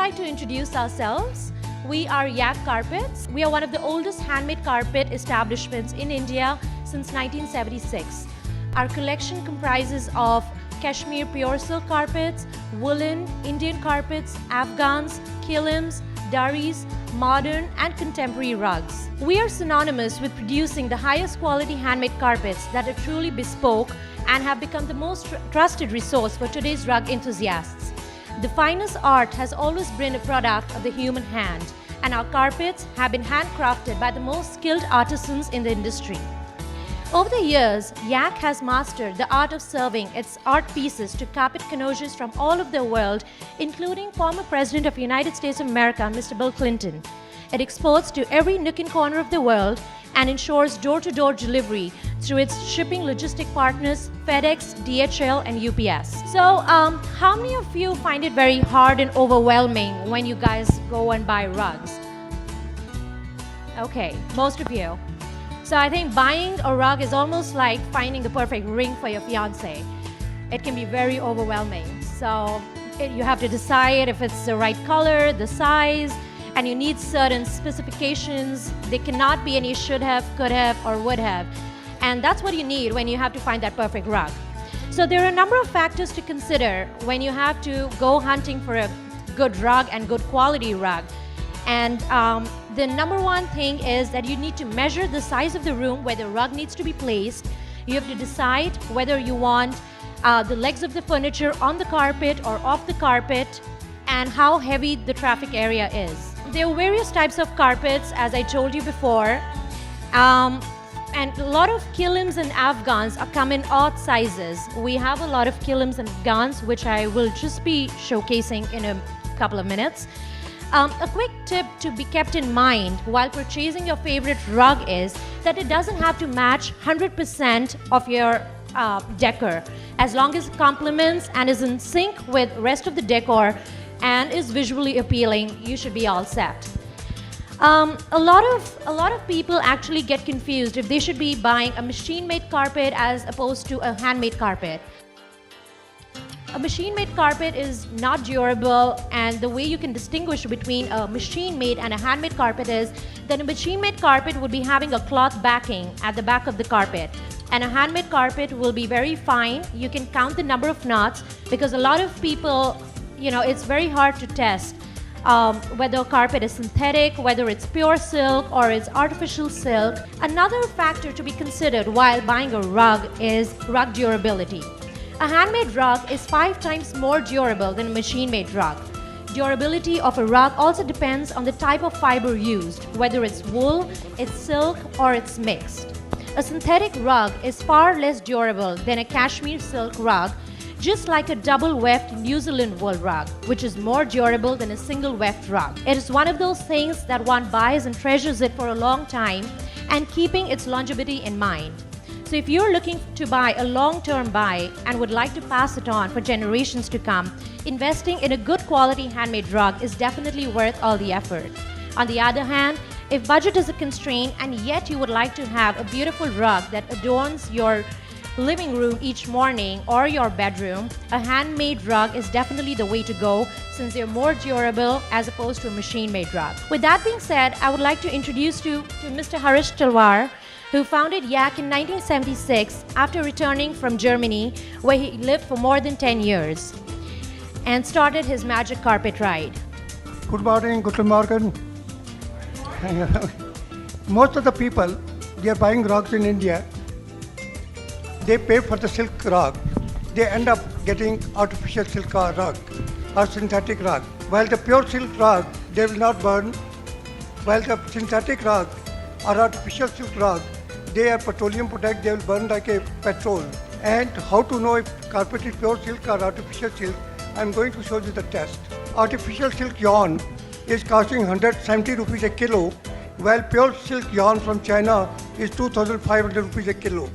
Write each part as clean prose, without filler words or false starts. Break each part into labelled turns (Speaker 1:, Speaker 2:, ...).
Speaker 1: like to introduce ourselves. We are YAK Carpets. We are one of the oldest handmade carpet establishments in India since 1976. Our collection comprises of Kashmir pure silk carpets, woolen, Indian carpets, Afghans, kilims, daris, modern and contemporary rugs. We are synonymous with producing the highest quality handmade carpets that are truly bespoke and have become the most trusted resource for today's rug enthusiasts. The finest art has always been a product of the human hand, and our carpets have been handcrafted by the most skilled artisans in the industry. Over the years, YAK has mastered the art of serving its art pieces to carpet connoisseurs from all over the world, including former President of the United States of America, Mr. Bill Clinton. It exports to every nook and corner of the world and ensures door-to-door delivery through its shipping logistic partners, FedEx, DHL, and UPS. So, how many of you find it very hard and overwhelming when you guys go and buy rugs? Okay, most of you. So I think buying a rug is almost like finding the perfect ring for your fiancé. It can be very overwhelming. So you have to decide if it's the right color, the size, and you need certain specifications. There cannot be any should have, could have, or would have. And that's what you need when you have to find that perfect rug. So there are a number of factors to consider when you have to go hunting for a good rug and good quality rug. And the number one thing is that you need to measure the size of the room where the rug needs to be placed. You have to decide whether you want the legs of the furniture on the carpet or off the carpet, and how heavy the traffic area is. There are various types of carpets, as I told you before. And a lot of kilims and Afghans come in odd sizes. We have a lot of kilims and Afghans, which I will just be showcasing in a couple of minutes. A quick tip to be kept in mind while purchasing your favorite rug is that it doesn't have to match 100% of your decor. As long as it complements and is in sync with the rest of the decor and is visually appealing, you should be all set. A lot of people actually get confused if they should be buying a machine-made carpet as opposed to a handmade carpet. A machine-made carpet is not durable, and the way you can distinguish between a machine-made and a handmade carpet is that a machine-made carpet would be having a cloth backing at the back of the carpet, and a handmade carpet will be very fine. You can count the number of knots, because a lot of people, it's very hard to test whether a carpet is synthetic, whether it's pure silk or it's artificial silk. Another factor to be considered while buying a rug is rug durability. A handmade rug is 5 times more durable than a machine-made rug. Durability of a rug also depends on the type of fiber used, whether it's wool, it's silk, or it's mixed. A synthetic rug is far less durable than a Kashmir silk rug, just like a double-weft New Zealand wool rug, which is more durable than a single-weft rug. It is one of those things that one buys and treasures it for a long time and keeping its longevity in mind. So if you're looking to buy a long-term buy and would like to pass it on for generations to come, investing in a good quality handmade rug is definitely worth all the effort. On the other hand, if budget is a constraint and yet you would like to have a beautiful rug that adorns your living room each morning or your bedroom, a handmade rug is definitely the way to go since they're more durable as opposed to a machine-made rug. With that being said, I would like to introduce you to Mr. Harish Talwar, who founded YAK in 1976 after returning from Germany, where he lived for more than 10 years, and started his magic carpet ride.
Speaker 2: Good morning, guten Morgen. Most of the people, they are buying rugs in India. They pay for the silk rug. They end up getting artificial silk rug or synthetic rug. While the pure silk rug, they will not burn. While the synthetic rug or artificial silk rug, they are petroleum protect, they will burn like a petrol. And how to know if carpet is pure silk or artificial silk, I am going to show you the test. Artificial silk yarn is costing 170 rupees a kilo, while pure silk yarn from China is 2,500 rupees a kilo.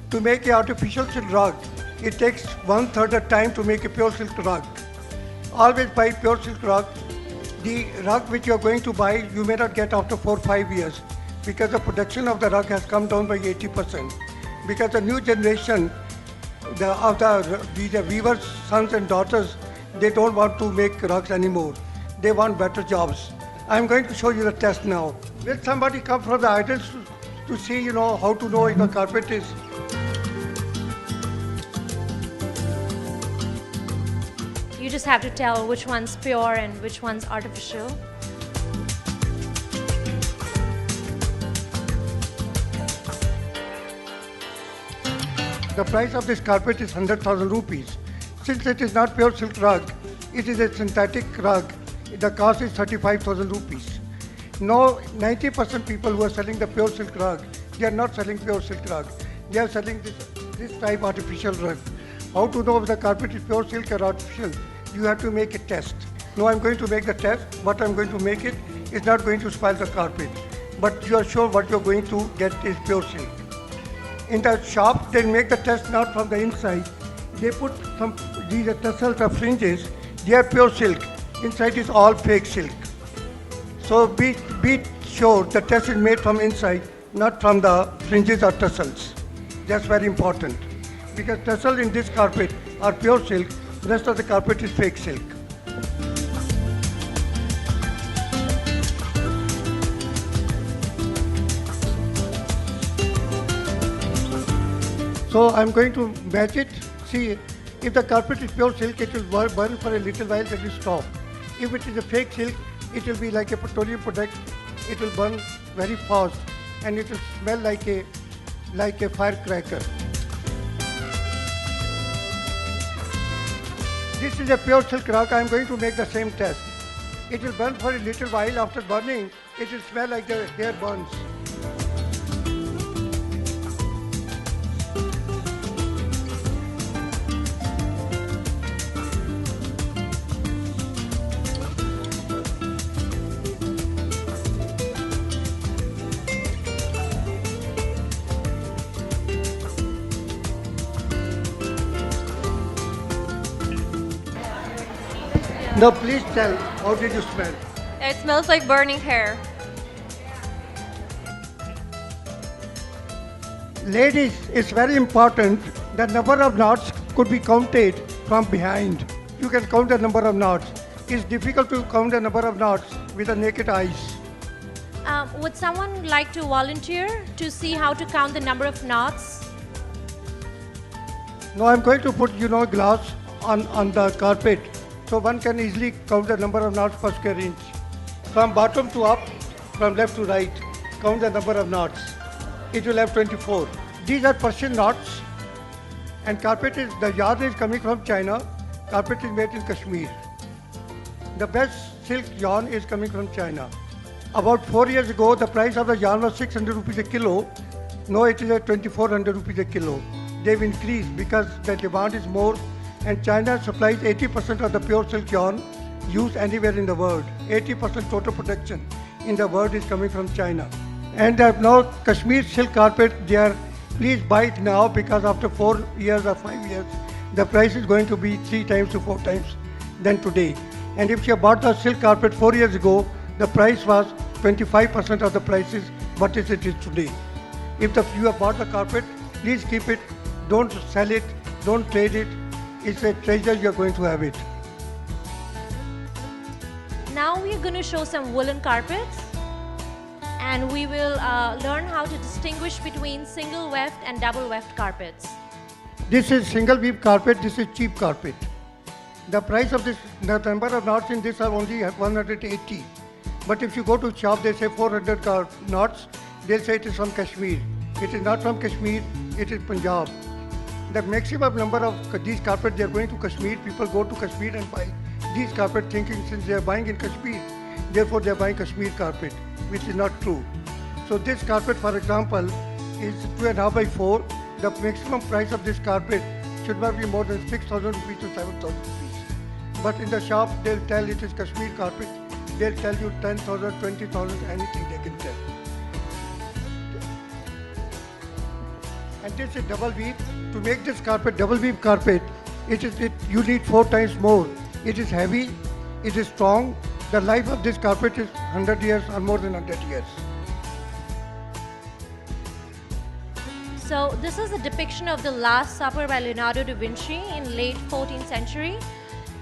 Speaker 2: To make an artificial silk rug, it takes 1/3 the time to make a pure silk rug. Always buy pure silk rug. The rug which you are going to buy, you may not get after 4 or 5 years, because the production of the rug has come down by 80%. Because the new generation, the weavers' sons and daughters, they don't want to make rugs anymore. they want better jobs. I'm going to show you the test now. Will somebody come from the audience to see, how to know if a carpet is?
Speaker 1: You just have to tell which one's pure and which one's artificial.
Speaker 2: The price of this carpet is 100,000 rupees. Since it is not pure silk rug, it is a synthetic rug. The cost is 35,000 rupees. Now, 90% people who are selling the pure silk rug, they are not selling pure silk rug. They are selling this type artificial rug. How to know if the carpet is pure silk or artificial? You have to make a test. Now I'm going to make the test. What I'm going to make it is not going to spoil the carpet. But you are sure what you're going to get is pure silk. In the shop, they make the test not from the inside. They put these tassels or fringes. They are pure silk. Inside is all fake silk. So be sure the test is made from inside, not from the fringes or tassels. That's very important. Because tassels in this carpet are pure silk. The rest of the carpet is fake silk. So I'm going to match it. See, if the carpet is pure silk, it will burn for a little while, then it will stop. If it is a fake silk, it will be like a petroleum product. It will burn very fast, and it will smell like a firecracker. This is a pure silk rug. I am going to make the same test. It will burn for a little while. After burning, it will smell like the hair burns. Now please tell, how did you smell?
Speaker 3: It smells like burning hair.
Speaker 2: Ladies, it's very important. The number of knots could be counted from behind. You can count the number of knots. It's difficult to count the number of knots with the naked eyes.
Speaker 1: Would someone like to volunteer to see how to count the number of knots?
Speaker 2: Now I'm going to put, glass on the carpet. So one can easily count the number of knots per square inch. From bottom to up, from left to right, count the number of knots. It will have 24. These are Persian knots, and the yarn is coming from China. Carpet is made in Kashmir. The best silk yarn is coming from China. About 4 years ago, the price of the yarn was 600 rupees a kilo. Now it is at 2400 rupees a kilo. They've increased because the demand is more, and China supplies 80% of the pure silk yarn used anywhere in the world. 80% total production in the world is coming from China. And now Kashmir silk carpet, please buy it now, because after 4 years or 5 years, the price is going to be 3 times to 4 times than today. And if you bought the silk carpet 4 years ago, the price was 25% of the prices what it is today. If you have bought the carpet, please keep it, don't sell it, don't trade it. It's a treasure, you're going to have it.
Speaker 1: Now we're going to show some woolen carpets, and we will learn how to distinguish between single weft and double weft carpets.
Speaker 2: This is single weave carpet, this is cheap carpet. The price of this, the number of knots in this are only 180. But if you go to shop, they say 400 knots, they'll say it is from Kashmir. It is not from Kashmir, it is Punjab. The maximum number of these carpets, they are going to Kashmir. People go to Kashmir and buy these carpets thinking since they are buying in Kashmir, therefore they are buying Kashmir carpet, which is not true. So this carpet, for example, is 2.5 by 4. The maximum price of this carpet should not be more than 6,000 rupees to 7,000 rupees. But in the shop, they'll tell it is Kashmir carpet. They'll tell you 10,000, 20,000, anything they can tell. And this is double weave. To make this carpet double weave carpet, you need 4 times more. It is heavy, it is strong. The life of this carpet is 100 years or more than 100 years.
Speaker 1: So this is a depiction of the Last Supper by Leonardo da Vinci in late 14th century.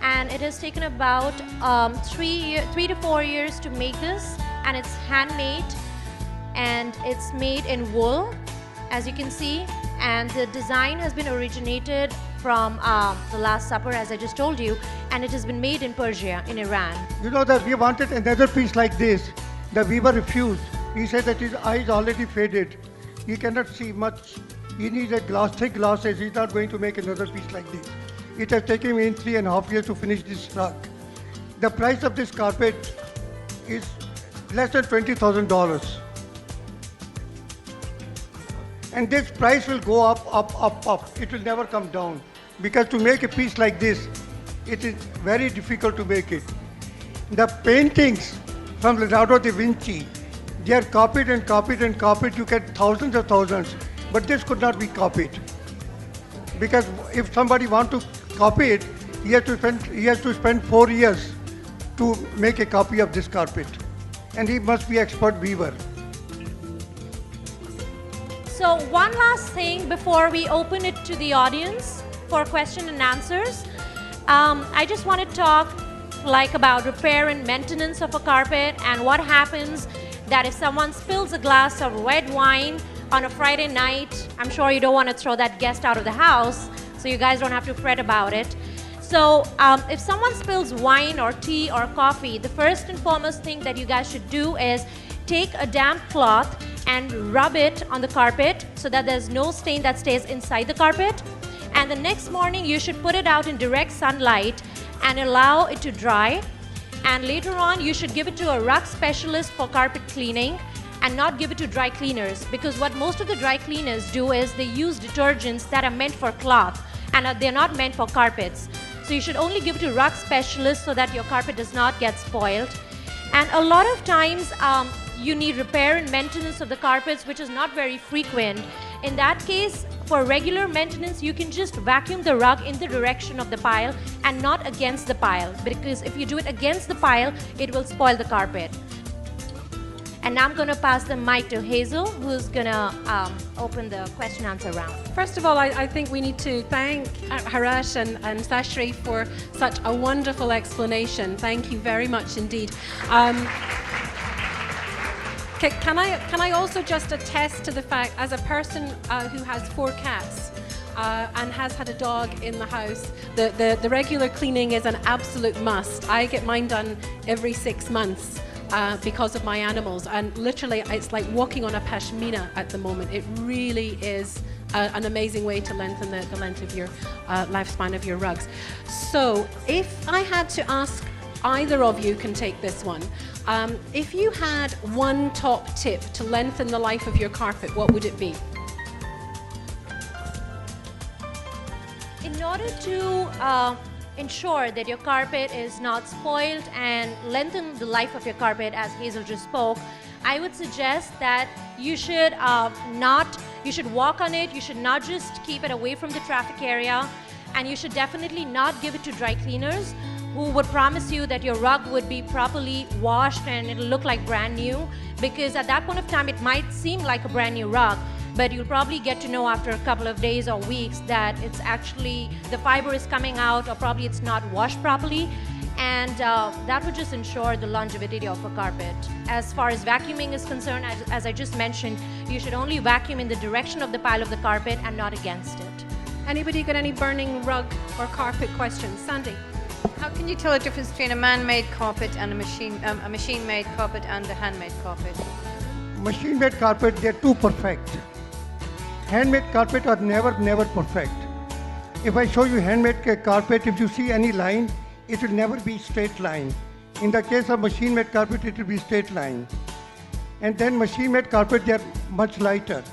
Speaker 1: and it has taken about 3 to 4 years to make this, and it's handmade, and it's made in wool, as you can see, and the design has been originated from the Last Supper, as I just told you, and it has been made in Persia, in Iran.
Speaker 2: You know that we wanted another piece like this. The weaver refused. He said that his eyes already faded. He cannot see much. He needs a glass, thick glasses. He's not going to make another piece like this. It has taken me 3.5 years to finish this rug. The price of this carpet is less than $20,000. And this price will go up, up, up, up. It will never come down. Because to make a piece like this, it is very difficult to make it. The paintings from Leonardo da Vinci, they are copied and copied and copied. You get thousands of thousands. But this could not be copied. Because if somebody wants to copy it, he has to spend 4 years to make a copy of this carpet. And he must be expert weaver.
Speaker 1: So one last thing before we open it to the audience for question and answers. I just want to talk about repair and maintenance of a carpet, and what happens that if someone spills a glass of red wine on a Friday night. I'm sure you don't want to throw that guest out of the house, so you guys don't have to fret about it. So if someone spills wine or tea or coffee, the first and foremost thing that you guys should do is take a damp cloth and rub it on the carpet so that there's no stain that stays inside the carpet. And the next morning you should put it out in direct sunlight and allow it to dry. And later on you should give it to a rug specialist for carpet cleaning and not give it to dry cleaners, because what most of the dry cleaners do is they use detergents that are meant for cloth and they're not meant for carpets. So you should only give it to rug specialists so that your carpet does not get spoiled. And a lot of times you need repair and maintenance of the carpets, which is not very frequent. In that case, for regular maintenance, you can just vacuum the rug in the direction of the pile and not against the pile, because if you do it against the pile, it will spoil the carpet. And now I'm going to pass the mic to Hazel, who's going to open the question answer round.
Speaker 4: First of all, I think we need to thank Harash and Sashri for such a wonderful explanation. Thank you very much indeed. Can I also just attest to the fact, as a person who has 4 cats and has had a dog in the house, the regular cleaning is an absolute must. I get mine done every 6 months. Because of my animals, and literally it's like walking on a pashmina at the moment. It really is an amazing way to lengthen the length of your lifespan of your rugs. So if I had to ask, either of you can take this one, if you had one top tip to lengthen the life of your carpet, what would it be?
Speaker 1: In order to ensure that your carpet is not spoiled and lengthen the life of your carpet, as Hazel just spoke, I would suggest that you should walk on it. You should not just keep it away from the traffic area, and you should definitely not give it to dry cleaners who would promise you that your rug would be properly washed and it'll look like brand new, because at that point of time it might seem like a brand new rug, but you'll probably get to know after a couple of days or weeks that it's actually, the fiber is coming out, or probably it's not washed properly, and that would just ensure the longevity of a carpet. As far as vacuuming is concerned, as I just mentioned, you should only vacuum in the direction of the pile of the carpet and not against it.
Speaker 4: Anybody got any burning rug or carpet questions? Sandy?
Speaker 5: How can you tell the difference between a man-made carpet and a machine-made carpet and a handmade carpet?
Speaker 2: Machine-made carpet, they're too perfect. Handmade carpet are never perfect. If I show you handmade carpet, if you see any line, it will never be straight line. In the case of machine-made carpet, it will be straight line. And then machine-made carpet, they are much lighter.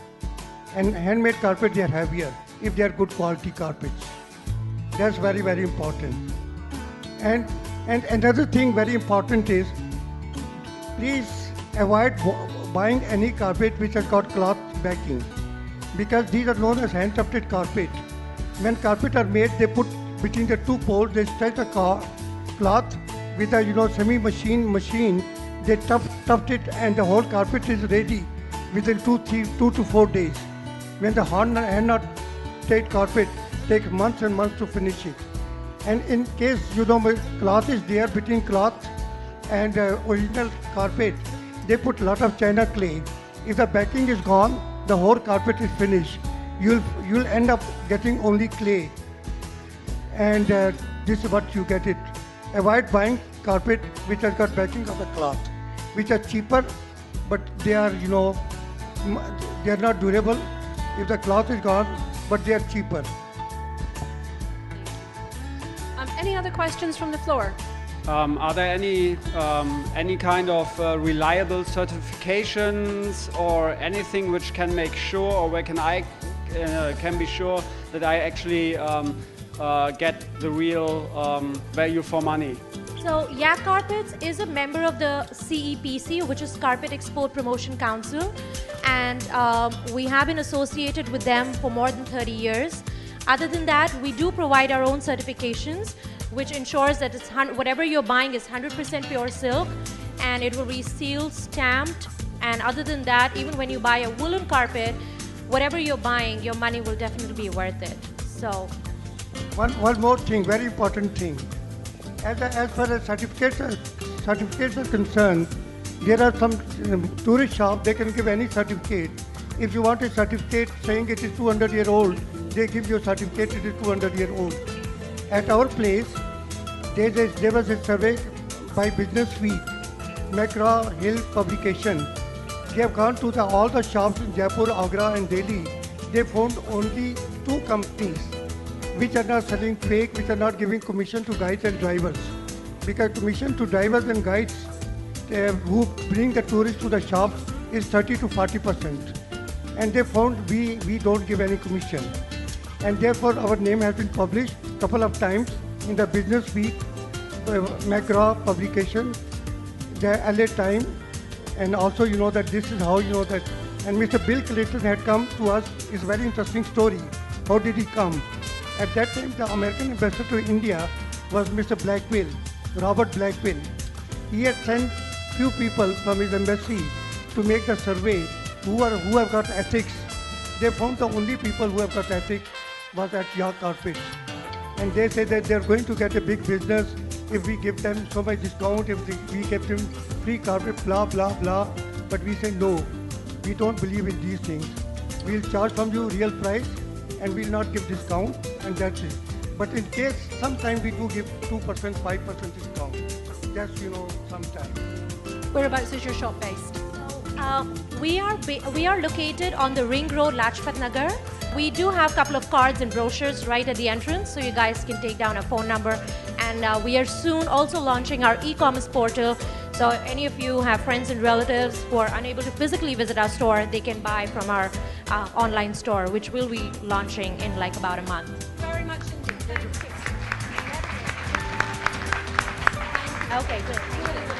Speaker 2: And handmade carpet, they are heavier, if they are good quality carpets. That's very, very important. And another thing very important is, please avoid buying any carpet which has got cloth backing, because these are known as hand-tufted carpet. When carpet are made, they put between the 2 poles, they stretch the cloth with a semi-machine. They tuft it, and the whole carpet is ready within 2 to 4 days. When the hand-knotted carpet takes months and months to finish it. And in case cloth is there between cloth and original carpet, they put lot of china clay. If the backing is gone, the whole carpet is finished. You'll end up getting only clay. And this is what you get it. Avoid buying carpet which has got backing of the cloth, which are cheaper, but they are, they are not durable. If the cloth is gone, but they are cheaper.
Speaker 4: Any other questions from the floor?
Speaker 6: Are there any kind of reliable certifications or anything which can make sure, or where can I can be sure that I actually get the real value for money?
Speaker 1: So YAK Carpets is a member of the CEPC, which is Carpet Export Promotion Council, and we have been associated with them for more than 30 years. Other than that, we do provide our own certifications, which ensures that whatever you're buying is 100% pure silk, and it will be sealed, stamped, and other than that, even when you buy a woolen carpet, whatever you're buying, your money will definitely be worth it. So,
Speaker 2: one more thing, very important thing. As far as certificates are concerned, there are some tourist shops, they can give any certificate. If you want a certificate saying it is 200 year old, they give you a certificate it is 200 year old. At our place, there was a survey by Business Week, McGraw-Hill publication. They have gone to all the shops in Jaipur, Agra and Delhi. They found only 2 companies which are not selling fake, which are not giving commission to guides and drivers. Because commission to drivers and guides who bring the tourists to the shop is 30 to 40%. And they found we don't give any commission. And therefore our name has been published a couple of times in the Business Week, McGraw publication, the LA Times, and also that this is how that. And Mr. Bill Clinton had come to us. It's a very interesting story. How did he come? At that time, the American ambassador to India was Mr. Blackwell, Robert Blackwell. He had sent few people from his embassy to make the survey who have got ethics. They found the only people who have got ethics was at YAK Carpets. And they say that they're going to get a big business if we give them so much discount, if we give them free carpet, blah, blah, blah. But we say no, we don't believe in these things. We'll charge from you real price and we'll not give discount, and that's it. But in case sometime we do give 2%, 5% discount. Just, sometime.
Speaker 4: Whereabouts is your shop based?
Speaker 1: we are located on the Ring Road, Lajpat Nagar. We do have a couple of cards and brochures right at the entrance, so you guys can take down a phone number. And we are soon also launching our e-commerce portal. So if any of you have friends and relatives who are unable to physically visit our store, they can buy from our online store, which will be launching in like about a month.
Speaker 4: Very much indeed.
Speaker 1: Okay, good.